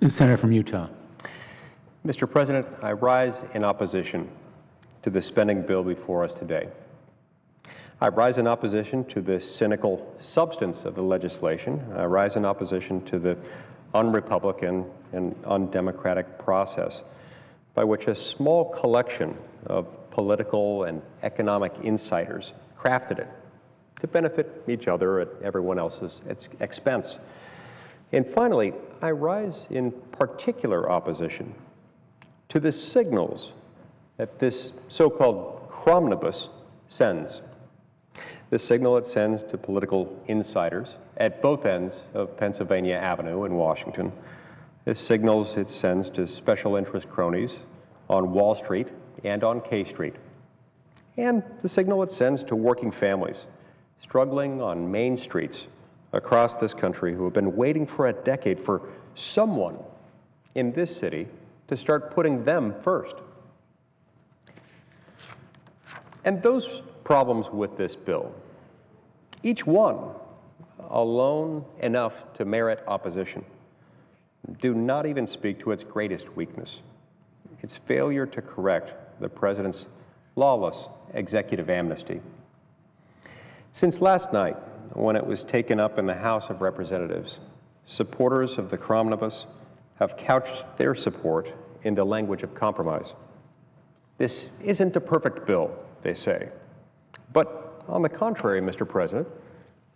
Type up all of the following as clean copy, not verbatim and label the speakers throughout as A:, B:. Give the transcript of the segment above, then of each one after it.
A: The senator from Utah.
B: Mr. President, I rise in opposition to the spending bill before us today. I rise in opposition to the cynical substance of the legislation. I rise in opposition to the unrepublican and undemocratic process by which a small collection of political and economic insiders crafted it to benefit each other at everyone else's expense. And finally, I rise in particular opposition to the signals that this so-called CRomnibus sends. The signal it sends to political insiders at both ends of Pennsylvania Avenue in Washington. The signals it sends to special interest cronies on Wall Street and on K Street. And the signal it sends to working families struggling on main streets across this country who have been waiting for a decade for someone in this city to start putting them first. And those problems with this bill, each one alone enough to merit opposition, do not even speak to its greatest weakness, its failure to correct the president's lawless executive amnesty. Since last night, when it was taken up in the House of Representatives, supporters of the CRomnibus have couched their support in the language of compromise. This isn't a perfect bill, they say. But on the contrary, Mr. President,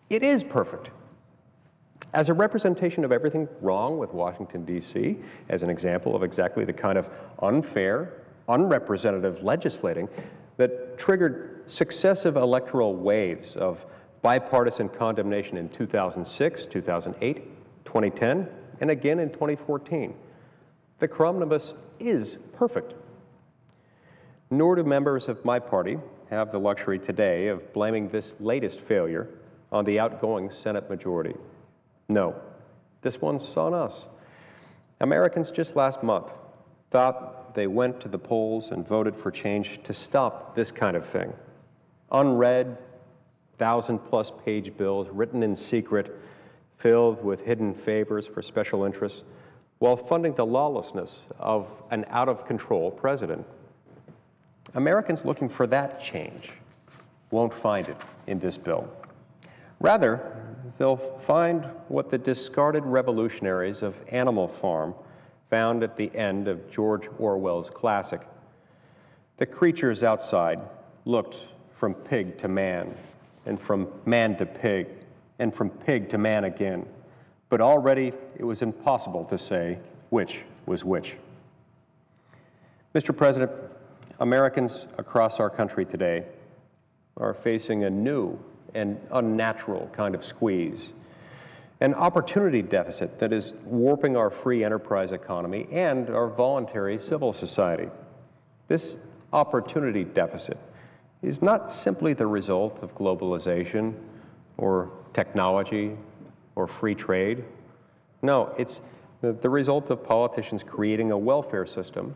B: it is perfect. As a representation of everything wrong with Washington, D.C., as an example of exactly the kind of unfair, unrepresentative legislating that triggered successive electoral waves of bipartisan condemnation in 2006, 2008, 2010, and again in 2014. The CRomnibus is perfect. Nor do members of my party have the luxury today of blaming this latest failure on the outgoing Senate majority. No, this one's on us. Americans just last month thought they went to the polls and voted for change to stop this kind of thing. Unread, 1,000-plus page bills written in secret, filled with hidden favors for special interests, while funding the lawlessness of an out-of-control president. Americans looking for that change won't find it in this bill. Rather, they'll find what the discarded revolutionaries of Animal Farm found at the end of George Orwell's classic. The creatures outside looked from pig to man, and from man to pig, and from pig to man again. But already it was impossible to say which was which. Mr. President, Americans across our country today are facing a new and unnatural kind of squeeze, an opportunity deficit that is warping our free enterprise economy and our voluntary civil society. This opportunity deficit is not simply the result of globalization or technology or free trade. No, it's the result of politicians creating a welfare system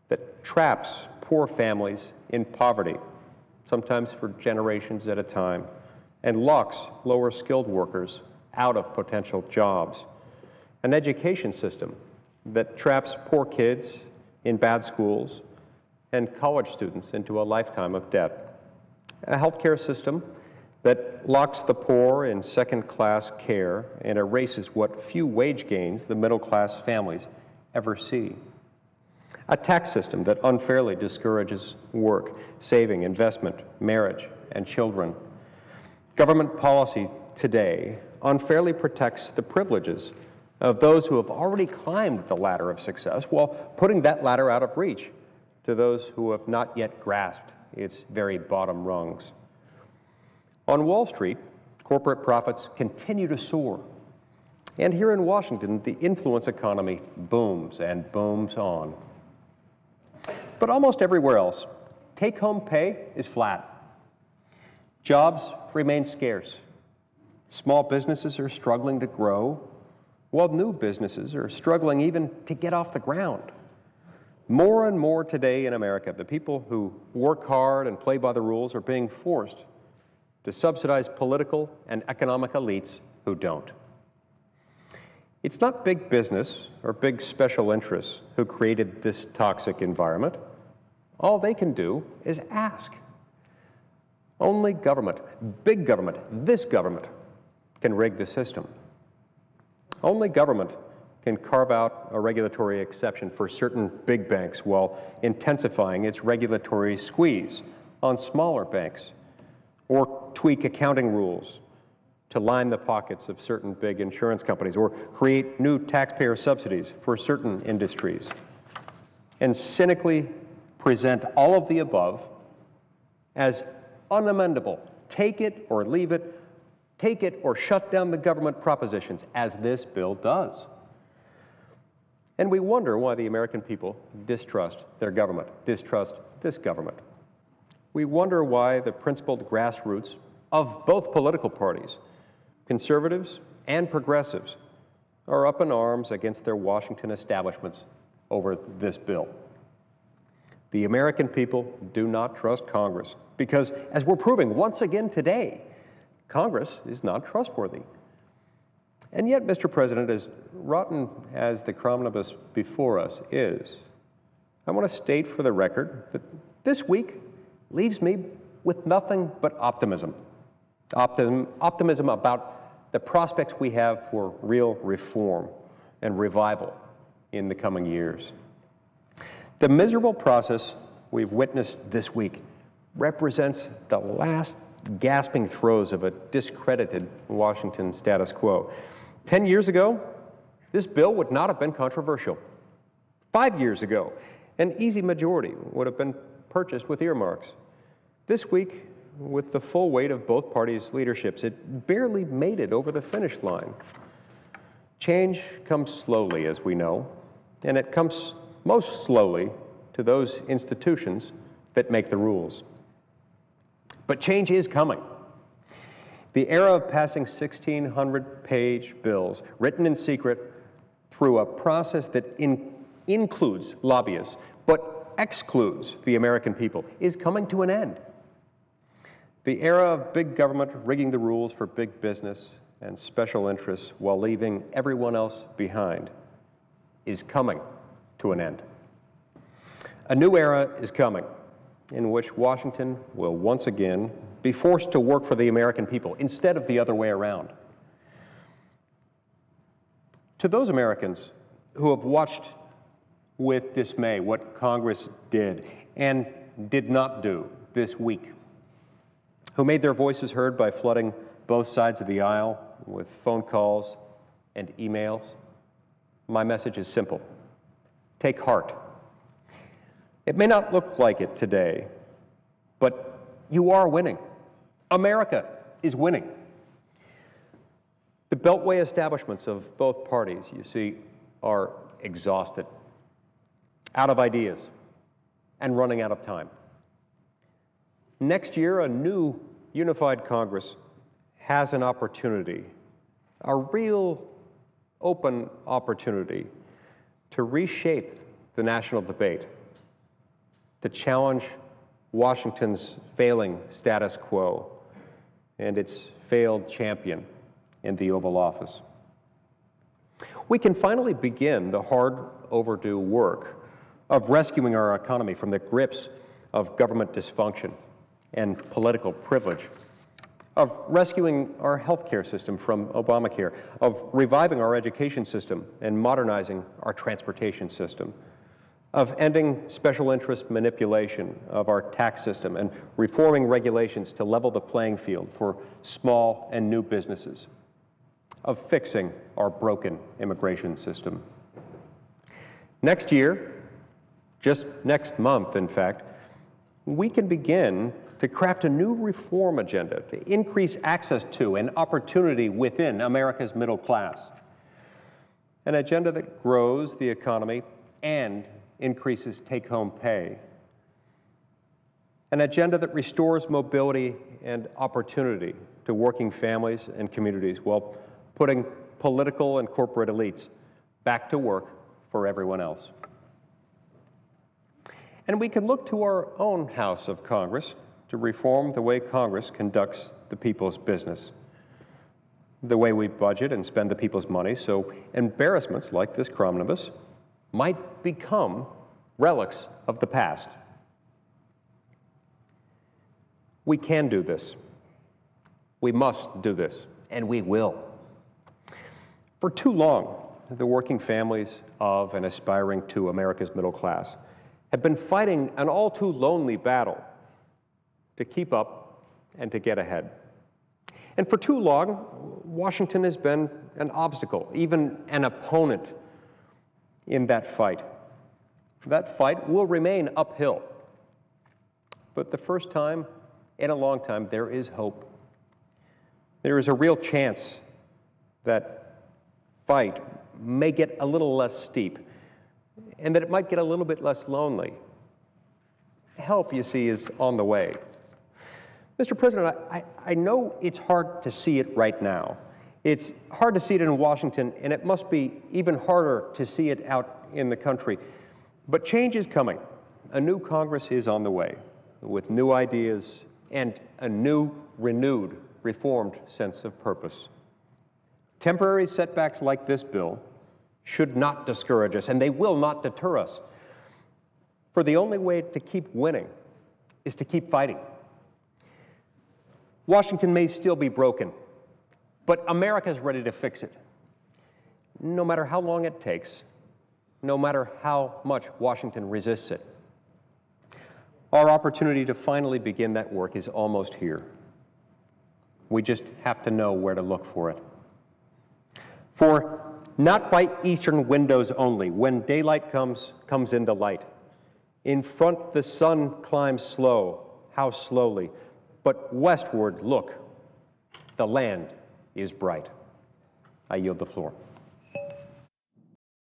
B: that traps poor families in poverty, sometimes for generations at a time, and locks lower-skilled workers out of potential jobs. An education system that traps poor kids in bad schools and college students into a lifetime of debt. A healthcare system that locks the poor in second-class care and erases what few wage gains the middle-class families ever see. A tax system that unfairly discourages work, saving, investment, marriage, and children. Government policy today unfairly protects the privileges of those who have already climbed the ladder of success while putting that ladder out of reach to those who have not yet grasped its very bottom rungs. On Wall Street, corporate profits continue to soar. And here in Washington, the influence economy booms and booms on. But almost everywhere else, take-home pay is flat. Jobs remain scarce. Small businesses are struggling to grow, while new businesses are struggling even to get off the ground. More and more today in America, the people who work hard and play by the rules are being forced to subsidize political and economic elites who don't. It's not big business or big special interests who created this toxic environment. All they can do is ask. Only government, big government, this government, can rig the system. Only government can carve out a regulatory exception for certain big banks while intensifying its regulatory squeeze on smaller banks, or tweak accounting rules to line the pockets of certain big insurance companies, or create new taxpayer subsidies for certain industries, and cynically present all of the above as unamendable. Take it or leave it, take it or shut down the government propositions, as this bill does. And we wonder why the American people distrust their government, distrust this government. We wonder why the principled grassroots of both political parties, conservatives and progressives, are up in arms against their Washington establishments over this bill. The American people do not trust Congress because, as we're proving once again today, Congress is not trustworthy. And yet, Mr. President, as rotten as the CRomnibus before us is, I want to state for the record that this week leaves me with nothing but optimism. Optimism about the prospects we have for real reform and revival in the coming years. The miserable process we've witnessed this week represents the last gasping throes of a discredited Washington status quo. 10 years ago, this bill would not have been controversial. 5 years ago, an easy majority would have been purchased with earmarks. This week, with the full weight of both parties' leaderships, it barely made it over the finish line. Change comes slowly, as we know, and it comes most slowly to those institutions that make the rules. But change is coming. The era of passing 1,600-page bills, written in secret, through a process that includes lobbyists, but excludes the American people, is coming to an end. The era of big government rigging the rules for big business and special interests while leaving everyone else behind is coming to an end. A new era is coming in which Washington will once again be forced to work for the American people instead of the other way around. To those Americans who have watched with dismay what Congress did and did not do this week, who made their voices heard by flooding both sides of the aisle with phone calls and emails, my message is simple. Take heart. It may not look like it today, but you are winning. America is winning. The Beltway establishments of both parties, you see, are exhausted, out of ideas, and running out of time. Next year, a new unified Congress has an opportunity, a real open opportunity, to reshape the national debate, to challenge Washington's failing status quo and its failed champion in the Oval Office. We can finally begin the hard overdue work of rescuing our economy from the grips of government dysfunction and political privilege, of rescuing our healthcare system from Obamacare, of reviving our education system and modernizing our transportation system, of ending special interest manipulation of our tax system and reforming regulations to level the playing field for small and new businesses, of fixing our broken immigration system. Next year, just next month, in fact, we can begin to craft a new reform agenda to increase access to and opportunity within America's middle class. An agenda that grows the economy and increases take-home pay. An agenda that restores mobility and opportunity to working families and communities while putting political and corporate elites back to work for everyone else. And we can look to our own House of Congress to reform the way Congress conducts the people's business. the way we budget and spend the people's money, so embarrassments like this CRomnibus might become relics of the past. We can do this. We must do this, and we will. For too long, the working families of and aspiring to America's middle class have been fighting an all too lonely battle to keep up and to get ahead. And for too long, Washington has been an obstacle, even an opponent in that fight. That fight will remain uphill. But the first time in a long time, there is hope. There is a real chance that fight may get a little less steep and that it might get a little bit less lonely. Help, you see, is on the way. Mr. President, I know it's hard to see it right now. It's hard to see it in Washington, and it must be even harder to see it out in the country. But change is coming. A new Congress is on the way with new ideas and a new, renewed, reformed sense of purpose. Temporary setbacks like this bill should not discourage us, and they will not deter us. For the only way to keep winning is to keep fighting. Washington may still be broken, but America's ready to fix it. No matter how long it takes, no matter how much Washington resists it. Our opportunity to finally begin that work is almost here. We just have to know where to look for it. For not by eastern windows only, when daylight comes in the light. In front the sun climbs slow, how slowly, but westward look, the land is bright. I yield the floor.